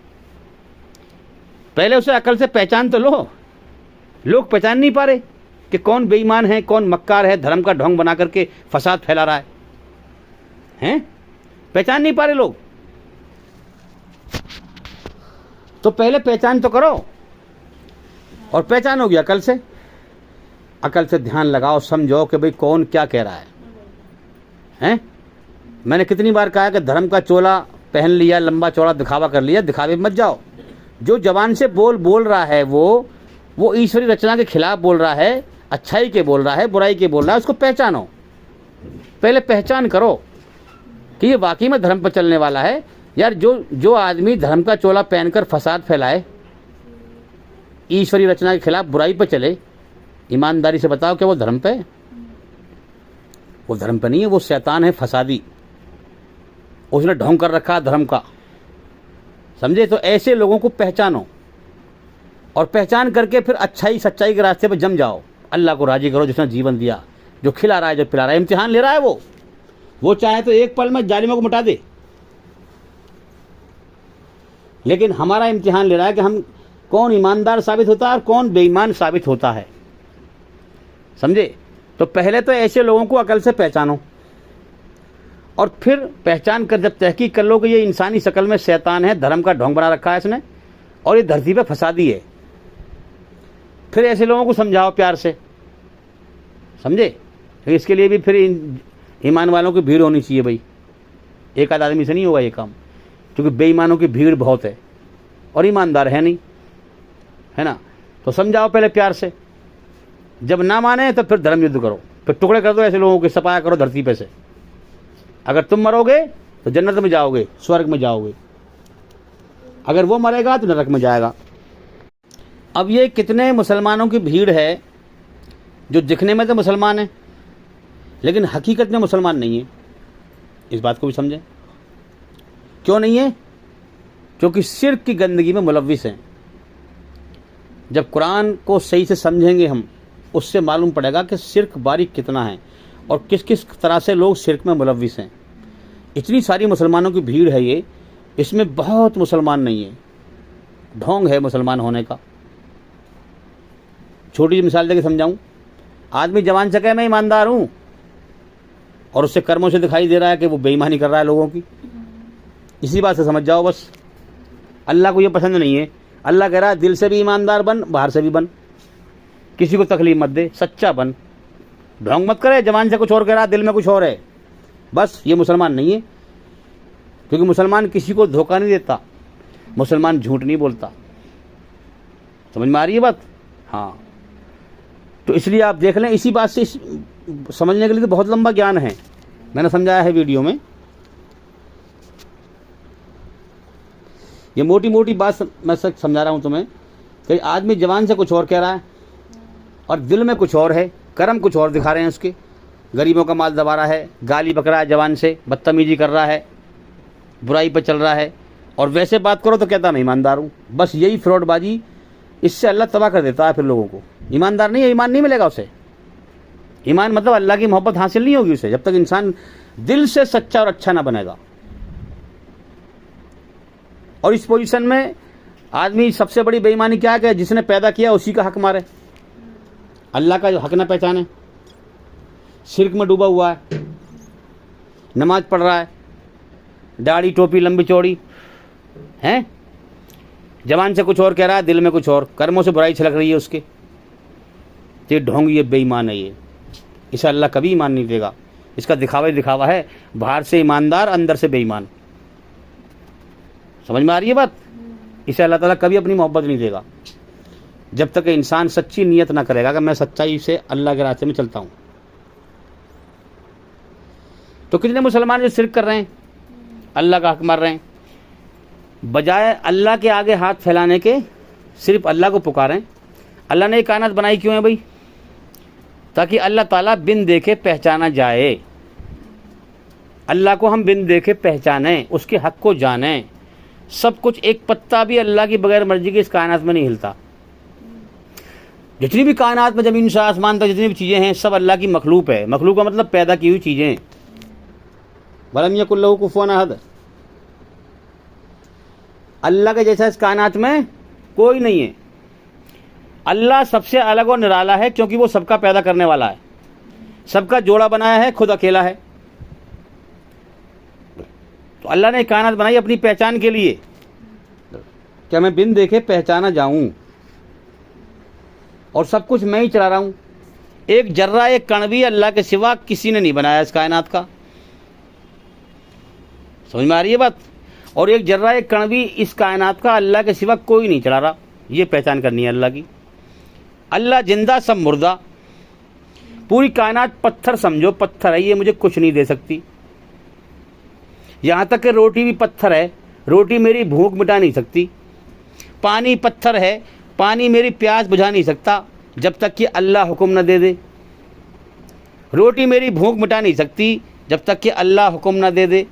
पहले उसे अकल से पहचान तो लो। लोग पहचान नहीं पा रहे कि कौन बेईमान है, कौन मक्कार है, धर्म का ढोंग बना करके फसाद फैला रहा है, हैं? पहचान नहीं पा रहे लोग। तो पहले पहचान तो करो, और पहचानोगी अकल से। अकल से ध्यान लगाओ, समझो कि भाई कौन क्या कह रहा है, हैं? मैंने कितनी बार कहा कि धर्म का चोला पहन लिया, लंबा चौड़ा दिखावा कर लिया, दिखावे मत जाओ। जो जबान से बोल रहा है वो ईश्वरी रचना के खिलाफ बोल रहा है, अच्छाई के बोल रहा है, बुराई के बोल रहा है, उसको पहचानो। पहले पहचान करो कि ये वाकई में धर्म पर चलने वाला है। यार जो आदमी धर्म का चोला पहनकर फसाद फैलाए, ईश्वरी रचना के खिलाफ बुराई पर चले, ईमानदारी से बताओ क्या वो धर्म पे? वो धर्म पे नहीं है, वो शैतान है, फसादी। उसने ढोंग कर रखा धर्म का, समझे? तो ऐसे लोगों को पहचानो, और पहचान करके फिर अच्छाई सच्चाई के रास्ते पर जम जाओ। अल्लाह को राजी करो जिसने जीवन दिया, जो खिला रहा है, जो पिला रहा है। इम्तिहान ले रहा है वो चाहे तो एक पल में जालिमों को मिटा दे, लेकिन हमारा इम्तिहान ले रहा है कि हम कौन ईमानदार साबित होता है और कौन बेईमान साबित होता है, समझे? तो पहले तो ऐसे लोगों को अकल से पहचानो, और फिर पहचान कर जब तहकीक कर लो कि ये इंसानी शक्ल में शैतान है, धर्म का ढोंग बना रखा है इसने, और ये धरती पे फसादी है, फिर ऐसे लोगों को समझाओ प्यार से, समझे? तो इसके लिए भी फिर ईमान वालों की भीड़ होनी चाहिए भाई। एक आध आदमी से नहीं होगा ये काम, क्योंकि बेईमानों की भीड़ बहुत है और ईमानदार है नहीं, है ना? तो समझाओ पहले प्यार से, जब ना माने तो फिर धर्म युद्ध करो, फिर टुकड़े कर दो ऐसे लोगों के, सफाया करो धरती पे से। अगर तुम मरोगे तो जन्नत में जाओगे, स्वर्ग में जाओगे। अगर वो मरेगा तो नरक में जाएगा। अब ये कितने मुसलमानों की भीड़ है जो दिखने में तो मुसलमान है लेकिन हकीकत में मुसलमान नहीं है। इस बात को भी समझें। क्यों नहीं है? क्योंकि शिर्क की गंदगी में मुलव्विस हैं। जब कुरान को सही से समझेंगे हम, उससे मालूम पड़ेगा कि शिर्क बारीक कितना है और किस किस तरह से लोग शिर्क में मुलव्विस हैं। इतनी सारी मुसलमानों की भीड़ है ये, इसमें बहुत मुसलमान नहीं है, ढोंग है मुसलमान होने का। छोटी सी मिसाल देके समझाऊं। आदमी जवान से कहे मैं ईमानदार हूं और उससे कर्मों से दिखाई दे रहा है कि वो बेईमानी कर रहा है लोगों की। इसी बात से समझ जाओ बस। अल्लाह को ये पसंद नहीं है। अल्लाह कह रहा है दिल से भी ईमानदार बन, बाहर से भी बन, किसी को तकलीफ मत दे, सच्चा बन, ढोंग मत करे। जवान से कुछ और कह रहा है, दिल में कुछ और है। बस ये मुसलमान नहीं है। क्योंकि मुसलमान किसी को धोखा नहीं देता, मुसलमान झूठ नहीं बोलता। समझ में आ रही है बात? हाँ। तो इसलिए आप देख लें, इसी बात से समझने के लिए तो बहुत लंबा ज्ञान है, मैंने समझाया है वीडियो में। ये मोटी मोटी बात मैं समझा रहा हूँ तुम्हें कि आदमी जवान से कुछ और कह रहा है और दिल में कुछ और है, कर्म कुछ और दिखा रहे हैं उसके। गरीबों का माल दबा रहा है, गाली बक रहा है जवान से, बदतमीजी कर रहा है, बुराई पर चल रहा है, और वैसे बात करो तो कहता मैं ईमानदार हूँ। बस यही फ्रॉडबाजी, इससे अल्लाह तबाह कर देता है फिर लोगों को। ईमानदार नहीं है, ईमान नहीं मिलेगा उसे। ईमान मतलब अल्लाह की मोहब्बत हासिल नहीं होगी उसे, जब तक इंसान दिल से सच्चा और अच्छा ना बनेगा। और इस पोजीशन में आदमी सबसे बड़ी बेईमानी क्या है कि जिसने पैदा किया उसी का हक मारे, अल्लाह का जो हक ना पहचाने। शिर्क में डूबा हुआ है, नमाज पढ़ रहा है, दाढ़ी टोपी लंबी चौड़ी हैं, जवान से कुछ और कह रहा है, दिल में कुछ और, कर्मों से बुराई छलक रही है उसके। ये ढोंग, ये बेईमान है। ये इसे अल्लाह कभी ईमान नहीं देगा। इसका दिखावा ही दिखावा है, बाहर से ईमानदार अंदर से बेईमान। समझ में आ रही है बात? इसे अल्लाह ताला कभी अपनी मोहब्बत नहीं देगा जब तक इंसान सच्ची नियत ना करेगा कि मैं सच्चाई से अल्लाह के रास्ते में चलता हूँ। तो कितने मुसलमान जो शिर्क कर रहे हैं, अल्लाह का हक मार रहे हैं, बजाय अल्लाह के आगे हाथ फैलाने के सिर्फ अल्लाह को पुकारें। अल्लाह ने ये कायनात बनाई क्यों है भाई? ताकि अल्लाह ताला बिन देखे पहचाना जाए। अल्लाह को हम बिन देखे पहचानें, उसके हक को जानें। सब कुछ, एक पत्ता भी अल्लाह की बगैर मर्जी के इस कायनात में नहीं हिलता। जितनी भी कायनात में ज़मीन से आसमान तक जितनी भी चीज़ें हैं, सब अल्लाह की मखलूक है। मखलूक का मतलब पैदा की हुई चीज़ें। वलम यकुल लहू कुफुवन अहद। अल्लाह के जैसा इस कायनात में कोई नहीं है। अल्लाह सबसे अलग और निराला है क्योंकि वो सबका पैदा करने वाला है, सबका जोड़ा बनाया है, खुद अकेला है। तो अल्लाह ने कायनात बनाई अपनी पहचान के लिए, क्या मैं बिन देखे पहचाना जाऊं, और सब कुछ मैं ही चला रहा हूं। एक जर्रा, एक कण भी अल्लाह के सिवा किसी ने नहीं बनाया इस कायनात का। समझ में आ रही है बात? और एक जर्रा, एक कण भी इस कायनात का अल्लाह के सिवा कोई नहीं चला रहा। ये पहचान करनी है अल्लाह की। अल्लाह जिंदा, सब मुर्दा। पूरी कायनात पत्थर समझो, पत्थर है, ये मुझे कुछ नहीं दे सकती। यहाँ तक कि रोटी भी पत्थर है, रोटी मेरी भूख मिटा नहीं सकती। पानी पत्थर है, पानी मेरी प्यास बुझा नहीं सकता जब तक कि अल्लाह हुक्म न दे दे। रोटी मेरी भूख मिटा नहीं सकती जब तक कि अल्लाह हुक्म न दे दे।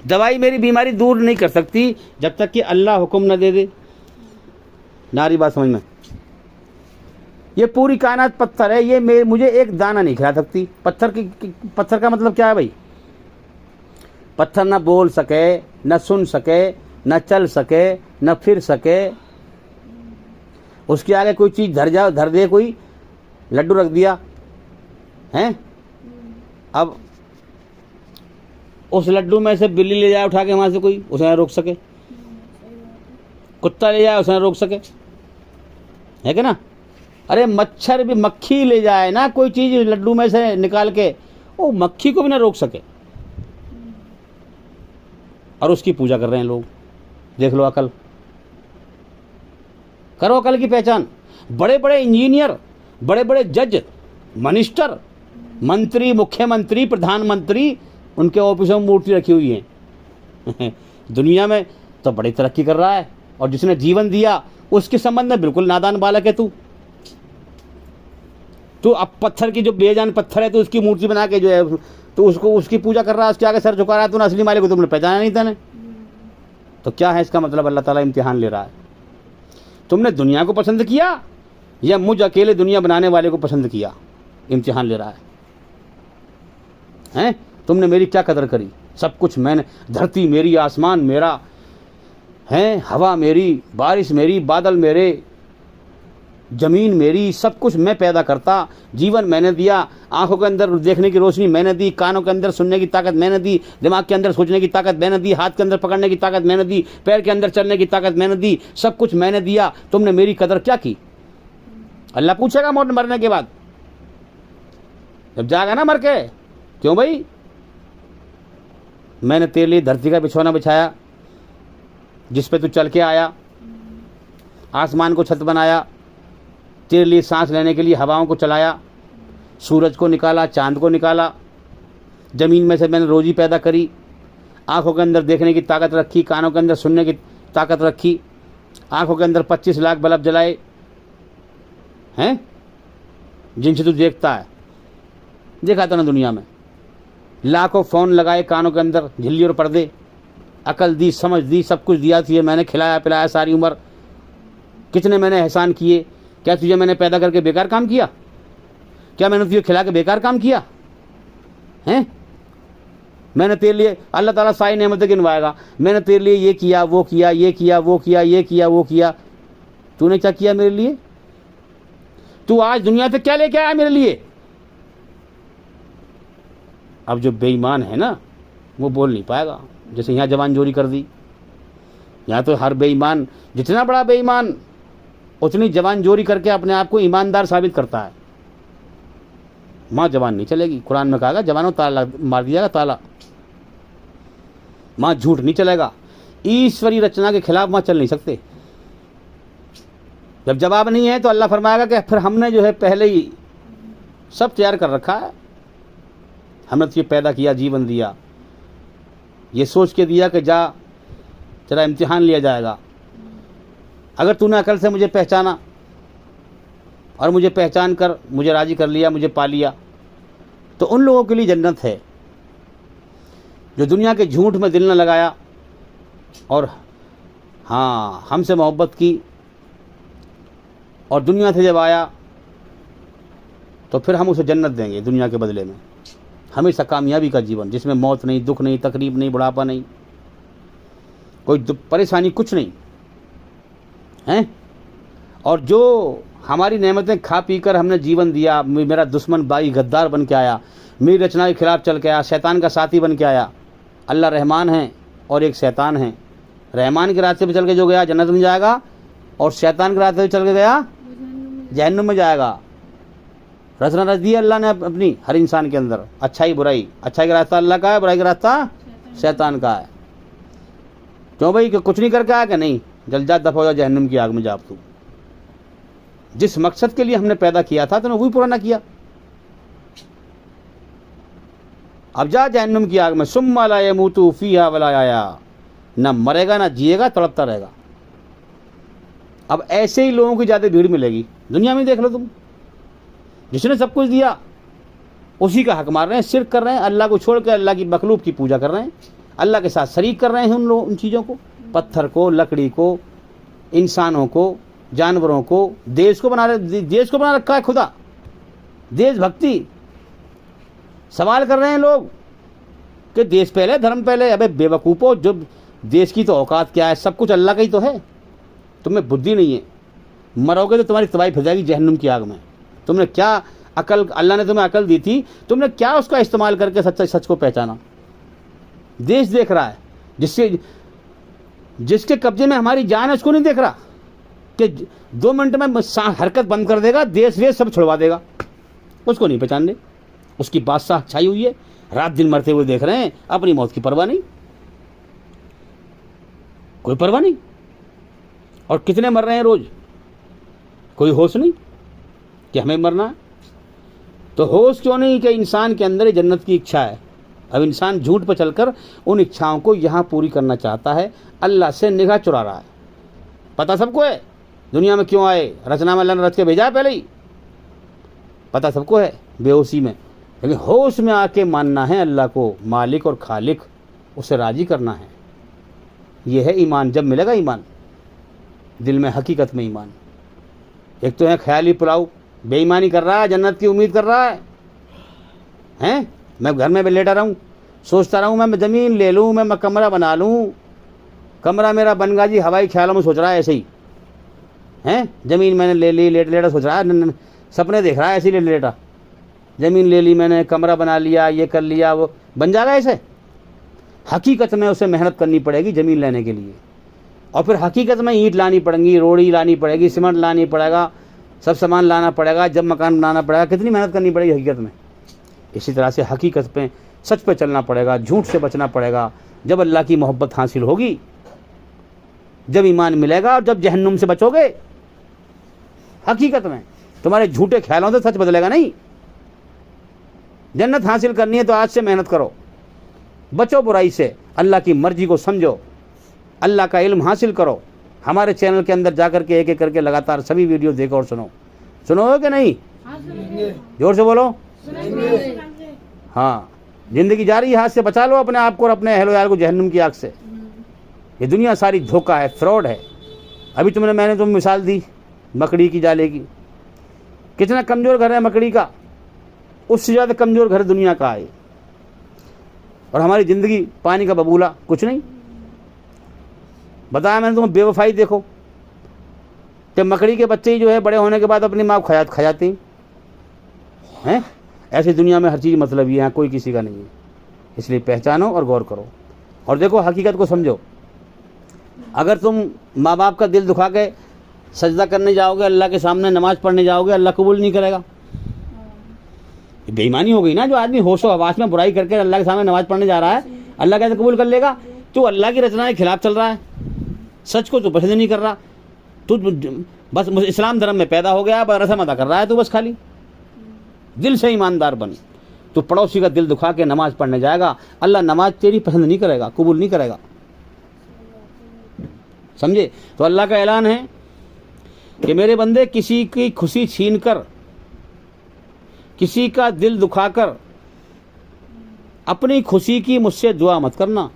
दवाई मेरी बीमारी दूर नहीं कर सकती जब तक कि अल्लाह हुक्म न दे दे। नारी बात समझ में? ये पूरी कायनात पत्थर है, ये मुझे एक दाना नहीं खिला सकती। पत्थर का मतलब क्या है भाई? पत्थर न बोल सके, न सुन सके, न चल सके, न फिर सके। उसके आगे कोई चीज़ धर दे, कोई लड्डू रख दिया हैं, अब उस लड्डू में से बिल्ली ले जाए उठा के वहाँ से, कोई उसे न रोक सके। कुत्ता ले जाए उसे न रोक सके, है कि ना? अरे मच्छर भी, मक्खी ले जाए ना कोई चीज़ लड्डू में से निकाल के, वो मक्खी को भी ना रोक सके। और उसकी पूजा कर रहे हैं लोग। देख लो अकल, करो अकल की पहचान। बड़े बड़े इंजीनियर, बड़े बड़े जज, मिनिस्टर, मंत्री, मुख्यमंत्री, प्रधानमंत्री उनके ऑफिसों में मूर्ति रखी हुई है। दुनिया में तो बड़ी तरक्की कर रहा है, और जिसने जीवन दिया उसके संबंध में बिल्कुल नादान बालक है तू अब पत्थर की जो बेजान पत्थर है तो उसकी मूर्ति बना के जो है तो उसको उसकी पूजा कर रहा है, उसके आगे सर झुका रहा है। तूने असली मालिक को तुमने पहचाना नहीं था। तो क्या है इसका मतलब? अल्लाह ताला इम्तिहान ले रहा है। तुमने दुनिया को पसंद किया या मुझ अकेले दुनिया बनाने वाले को पसंद किया? इम्तिहान ले रहा है। हैं? तुमने मेरी क्या कदर करी? सब कुछ मैंने, धरती मेरी, आसमान मेरा है, हवा मेरी, बारिश मेरी, बादल मेरे, जमीन मेरी, सब कुछ मैं पैदा करता। जीवन मैंने दिया, आंखों के अंदर देखने की रोशनी मैंने दी, कानों के अंदर सुनने की ताकत मैंने दी, दिमाग के अंदर सोचने की ताकत मैंने दी, हाथ के अंदर पकड़ने की ताकत मैंने दी, पैर के अंदर चलने की ताकत मैंने दी, सब कुछ मैंने दिया। तुमने मेरी कदर क्या की? अल्लाह पूछेगा मरने के बाद, जब जाएगा ना मर के, क्यों भाई? मैंने तेरे लिए धरती का बिछौना बिछाया जिस पे तू चल के आया, आसमान को छत बनाया, तेरे लिए सांस लेने के लिए हवाओं को चलाया, सूरज को निकाला, चांद को निकाला, ज़मीन में से मैंने रोजी पैदा करी, आंखों के अंदर देखने की ताकत रखी, कानों के अंदर सुनने की ताकत रखी, आंखों के अंदर 25 लाख बल्ब जलाए हैं जिनसे तू देखता है। देखा था ना दुनिया में, लाखों फ़ोन लगाए कानों के अंदर, झिल्ली और पर्दे, अकल दी, समझ दी, सब कुछ दिया तुझे मैंने, खिलाया पिलाया सारी उम्र। कितने मैंने एहसान किए। क्या तुझे मैंने पैदा करके बेकार काम किया? क्या मैंने तुझे खिला के बेकार काम किया? हैं? मैंने तेरे लिए, अल्लाह ताला सारी नेमतें गिनवाएगा, मैंने तेरे लिए ये किया, वो किया, ये किया, वो किया, ये किया, वो किया। तूने क्या किया मेरे लिए? तू आज दुनिया से क्या लेके आया मेरे लिए? अब जो बेईमान है ना, वो बोल नहीं पाएगा। जैसे यहाँ जवान जोरी कर दी, यहाँ तो हर बेईमान, जितना बड़ा बेईमान उतनी जवान जोरी करके अपने आप को ईमानदार साबित करता है। माँ जवान नहीं चलेगी। कुरान में कहा जवानों ताला मार दिया ताला। माँ झूठ नहीं चलेगा। ईश्वरी रचना के खिलाफ माँ चल नहीं सकते। जब जवाब नहीं है तो अल्लाह फरमाएगा कि फिर हमने जो है पहले ही सब तैयार कर रखा है। हमने तुझे पैदा किया, जीवन दिया, ये सोच के दिया कि जा तेरा इम्तिहान लिया जाएगा। अगर तूने अकल से मुझे पहचाना और मुझे पहचान कर मुझे राज़ी कर लिया, मुझे पा लिया, तो उन लोगों के लिए जन्नत है जो दुनिया के झूठ में दिल न लगाया और हाँ हमसे मोहब्बत की, और दुनिया से जब आया तो फिर हम उसे जन्नत देंगे दुनिया के बदले में। हमेशा कामयाबी का जीवन जिसमें मौत नहीं, दुख नहीं, तकलीफ नहीं, बुढ़ापा नहीं, कोई परेशानी कुछ नहीं हैं। और जो हमारी नेमतें खा पी कर हमने जीवन दिया, मेरा दुश्मन भाई गद्दार बन के आया, मेरी रचना के खिलाफ चल के आया, शैतान का साथी बन के आया। अल्लाह रहमान है और एक शैतान है। रहमान के रास्ते पे चल के जो गया जन्नत में जाएगा, और शैतान के रास्ते पे चल के गया जहन्नुम में जाएगा। रचना रच दी अल्लाह ने अपनी हर इंसान के अंदर, अच्छाई बुराई। अच्छाई का रास्ता अल्लाह का है, बुराई का रास्ता शैतान का है। क्यों भाई, कुछ नहीं करके आया? कि नहीं, जल जा, दफा हो जा जहन्नुम की आग में जा। तू जिस मकसद के लिए हमने पैदा किया था तूने वही पूरा ना किया, अब जा जहन्नुम की आग में। सुम्मा ला यमूतु फीहा वला यहया, ना मरेगा ना जिएगा, तड़पता रहेगा। अब ऐसे ही लोगों की ज़्यादा भीड़ मिलेगी दुनिया में। देख लो तुम, जिसने सब कुछ दिया उसी का हक मार रहे हैं, शिर्क कर रहे हैं, अल्लाह को छोड़ कर अल्लाह की मखलूक की पूजा कर रहे हैं, अल्लाह के साथ शरीक कर रहे हैं उन चीज़ों को, पत्थर को, लकड़ी को, इंसानों को, जानवरों को। देश को बना रखा है खुदा। देशभक्ति सवाल कर रहे हैं लोग कि देश पहले धर्म पहले। अबे बेवकूफ़ो, जो देश की तो औकात क्या है, सब कुछ अल्लाह का ही तो है। तुम्हें बुद्धि नहीं है, मरोगे तो तुम्हारी तबाही फिर जाएगी जहन्नुम की आग में। तुमने क्या अकल, अल्लाह ने तुम्हें अकल दी थी, तुमने क्या उसका इस्तेमाल करके सच को पहचाना? देश देख रहा है, जिसके कब्जे में हमारी जान है उसको नहीं देख रहा कि 2 मिनट में हरकत बंद कर देगा, देश वेश सब छुड़वा देगा। उसको नहीं पहचान रहे। उसकी बादशाह छाई हुई है, रात दिन मरते हुए देख रहे हैं, अपनी मौत की परवाह नहीं, कोई परवाह नहीं। और कितने मर रहे हैं रोज, कोई होश नहीं कि हमें मरना है। तो होश क्यों नहीं कि इंसान के अंदर जन्नत की इच्छा है, अब इंसान झूठ पर चलकर उन इच्छाओं को यहाँ पूरी करना चाहता है, अल्लाह से निगाह चुरा रहा है। पता सबको है दुनिया में क्यों आए, रचना में अल्लाह ने रच के भेजा है पहले ही, पता सबको है बेहोशी में, लेकिन होश में आके मानना है अल्लाह को मालिक और खालिक, उसे राज़ी करना है। ये है ईमान। जब मिलेगा ईमान, दिल में हकीकत में ईमान। एक तो है ख्याली पुलाव, बेईमानी कर रहा है, जन्नत की उम्मीद कर रहा है, हैं? मैं घर में लेटा रहूँ, सोचता रहूँ मैं ज़मीन ले लूँ, मैं कमरा बना लूँ, कमरा मेरा बन गया जी, हवाई ख्यालों में सोच रहा है ऐसे ही, हैं? ज़मीन मैंने ले ली, लेटा लेटा सोच रहा है, सपने देख रहा है ऐसे ही लेटा, ज़मीन ले ली मैंने, कमरा बना लिया, ये कर लिया, वो बन जाएगा ऐसे? हकीकत में उसे मेहनत करनी पड़ेगी ज़मीन लेने के लिए, और फिर हकीकत में ईंट लानी पड़ेंगी, रोड़ी लानी पड़ेगी, सीमेंट लानी पड़ेगा, सब सामान लाना पड़ेगा, जब मकान बनाना पड़ेगा, कितनी मेहनत करनी पड़ेगी हकीकत में। इसी तरह से हकीकत पे, सच पे चलना पड़ेगा, झूठ से बचना पड़ेगा। जब अल्लाह की मोहब्बत हासिल होगी, जब ईमान मिलेगा, और जब जहन्नुम से बचोगे, हकीकत में तुम्हारे झूठे ख्यालों से सच बदलेगा नहीं। जन्नत हासिल करनी है तो आज से मेहनत करो, बचो बुराई से, अल्लाह की मर्जी को समझो, अल्लाह का इल्म हासिल करो। हमारे चैनल के अंदर जाकर के एक एक करके लगातार सभी वीडियो देखो और सुनो। सुनो कि नहीं? जोर से बोलो। हाँ, जिंदगी जा रही है, हाथ से बचा लो अपने आप को और अपने अहलो यार को जहन्नुम की आग से। ये दुनिया सारी धोखा है, फ्रॉड है। अभी मैंने तुम मिसाल दी मकड़ी की जाले की, कितना कमज़ोर घर है मकड़ी का, उससे ज़्यादा कमज़ोर घर दुनिया का है। और हमारी ज़िंदगी पानी का बबूला, कुछ नहीं। बताया मैंने तुम्हें बेवफाई देखो, कि मकड़ी के बच्चे ही जो है बड़े होने के बाद अपनी माँ को खा जाते हैं। ऐसी दुनिया में हर चीज़ मतलब ही है, यहाँ कोई किसी का नहीं है। इसलिए पहचानो और गौर करो और देखो, हकीकत को समझो। अगर तुम माँ बाप का दिल दुखा के सजदा करने जाओगे, अल्लाह के सामने नमाज पढ़ने जाओगे, अल्लाह कबूल नहीं करेगा। बेईमानी हो गई ना। जो आदमी होशो हवास में बुराई करके अल्लाह के सामने नमाज पढ़ने जा रहा है, अल्लाह कैसे कबूल कर लेगा? तू अल्लाह की रचना के खिलाफ चल रहा है, सच को तो पसंद नहीं कर रहा, तू बस इस्लाम धर्म में पैदा हो गया, बस रस्म अदा कर रहा है तू, बस खाली। दिल से ईमानदार बन। तू पड़ोसी का दिल दुखा के नमाज पढ़ने जाएगा, अल्लाह नमाज तेरी पसंद नहीं करेगा, कबूल नहीं करेगा। समझे? तो अल्लाह का ऐलान है कि मेरे बंदे, किसी की खुशी छीन कर, किसी का दिल दुखाकर अपनी खुशी की मुझसे दुआ मत करना।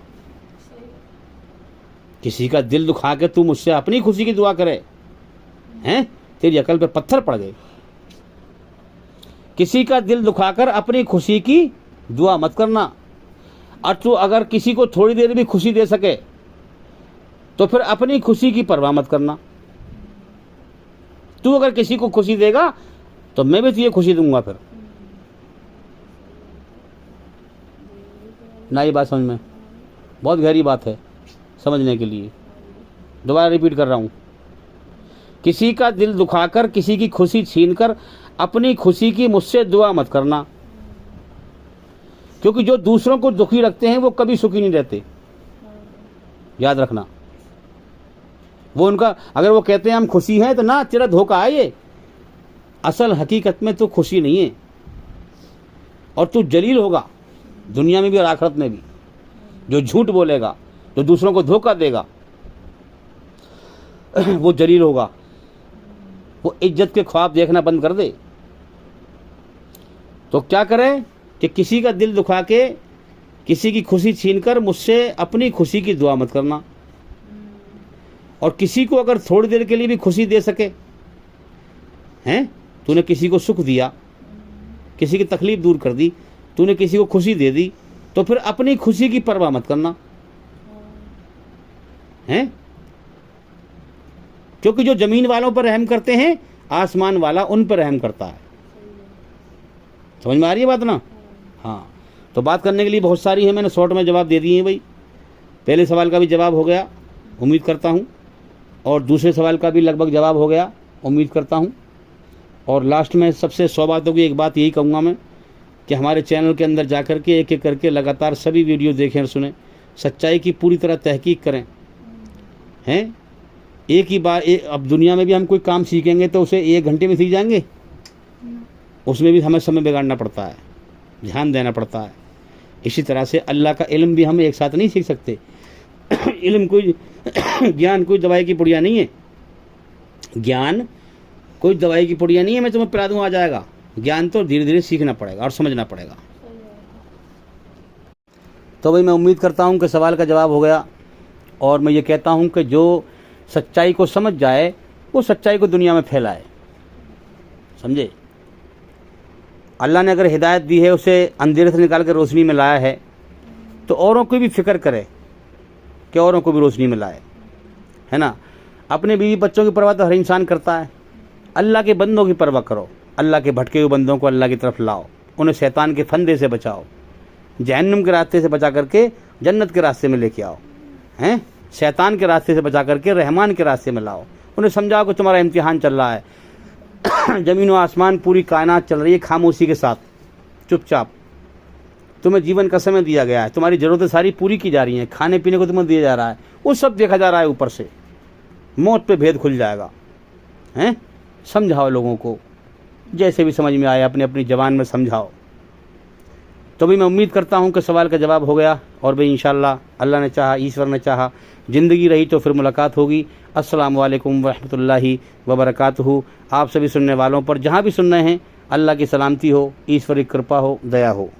किसी का दिल दुखा के तू मुझसे अपनी खुशी की दुआ करे, हैं? तेरी अकल पे पत्थर पड़ गए। किसी का दिल दुखाकर अपनी खुशी की दुआ मत करना। और तू अगर किसी को थोड़ी देर भी खुशी दे सके तो फिर अपनी खुशी की परवाह मत करना। तू अगर किसी को खुशी देगा तो मैं भी तुझे खुशी दूंगा। फिर ना, ये बात समझ में, बहुत गहरी बात है समझने के लिए। दोबारा रिपीट कर रहा हूं, किसी का दिल दुखाकर, किसी की खुशी छीनकर अपनी खुशी की मुझसे दुआ मत करना, क्योंकि जो दूसरों को दुखी रखते हैं वो कभी सुखी नहीं रहते। याद रखना। वो उनका, अगर वो कहते हैं हम खुशी हैं, तो ना, तेरा धोखा है ये। असल हकीकत में तो खुशी नहीं है, और तू जलील होगा दुनिया में भी और आखिरत में भी। जो झूठ बोलेगा, जो दूसरों को धोखा देगा, वो जलील होगा। वो इज्जत के ख्वाब देखना बंद कर दे। तो क्या करें कि किसी का दिल दुखा के, किसी की खुशी छीनकर मुझसे अपनी खुशी की दुआ मत करना। और किसी को अगर थोड़ी देर के लिए भी खुशी दे सके, हैं? तूने किसी को सुख दिया, किसी की तकलीफ दूर कर दी, तूने किसी को खुशी दे दी, तो फिर अपनी खुशी की परवाह मत करना, हैं? क्योंकि जो जमीन वालों पर रहम करते हैं, आसमान वाला उन पर रहम करता है। समझ में आ रही है बात ना? हाँ। तो बात करने के लिए बहुत सारी है, मैंने शॉर्ट में जवाब दे दिए हैं भाई। पहले सवाल का भी जवाब हो गया, उम्मीद करता हूँ, और दूसरे सवाल का भी लगभग जवाब हो गया, उम्मीद करता हूँ। और लास्ट में सबसे 100 बातों की एक बात यही कहूँगा मैं, कि हमारे चैनल के अंदर जाकर के एक एक करके लगातार सभी वीडियो देखें और सुनें, सच्चाई की पूरी तरह तहकीक करें, हैं? एक ही बार अब दुनिया में भी हम कोई काम सीखेंगे तो उसे 1 घंटे में सीख जाएंगे? उसमें भी हमें समय बिगाड़ना पड़ता है, ध्यान देना पड़ता है। इसी तरह से अल्लाह का इल्म भी हम एक साथ नहीं सीख सकते। इल्म कोई ज्ञान कोई दवाई की पुड़िया नहीं है। ज्ञान कोई दवाई की पुड़िया नहीं है मैं तुम्हें पिला दूँ आ जाएगा। ज्ञान तो धीरे धीरे सीखना पड़ेगा और समझना पड़ेगा। तो भाई मैं उम्मीद करता हूँ कि सवाल का जवाब हो गया, और मैं ये कहता हूँ कि जो सच्चाई को समझ जाए वो सच्चाई को दुनिया में फैलाए, समझे। अल्लाह ने अगर हिदायत दी है, उसे अंधेरे से निकाल कर रोशनी में लाया है, तो औरों की भी फिक्र करे कि औरों को भी रोशनी में लाए, है ना। अपने बीवी बच्चों की परवाह तो हर इंसान करता है। अल्लाह के बंदों की परवाह करो। अल्लाह के भटके हुए बंदों को अल्लाह की तरफ लाओ, उन्हें शैतान के फंदे से बचाओ, जहन्नुम के रास्ते से बचा करके जन्नत के रास्ते में लेके आओ, हैं। शैतान के रास्ते से बचा करके रहमान के रास्ते में लाओ। उन्हें समझाओ कि तुम्हारा इम्तिहान चल रहा है। ज़मीन व आसमान पूरी कायनात चल रही है खामोशी के साथ, चुपचाप। तुम्हें जीवन का समय दिया गया है, तुम्हारी ज़रूरतें सारी पूरी की जा रही हैं, खाने पीने को तुम्हें दिया जा रहा है, वो सब देखा जा रहा है ऊपर से। मौत पे भेद खुल जाएगा, हैं। समझाओ लोगों को, जैसे भी समझ में आए अपनी अपनी ज़बान में समझाओ। तो भी मैं उम्मीद करता हूँ कि सवाल का जवाब हो गया, और भाई इंशाअल्लाह अल्लाह ने चाहा, ईश्वर ने चाहा, ज़िंदगी रही तो फिर मुलाकात होगी। अस्सलामु अलैकुम वरहमतुल्लाहि वबरकातुहू। आप सभी सुनने वालों पर जहाँ भी सुन रहे हैं, अल्लाह की सलामती हो, ईश्वर की कृपा हो, दया हो।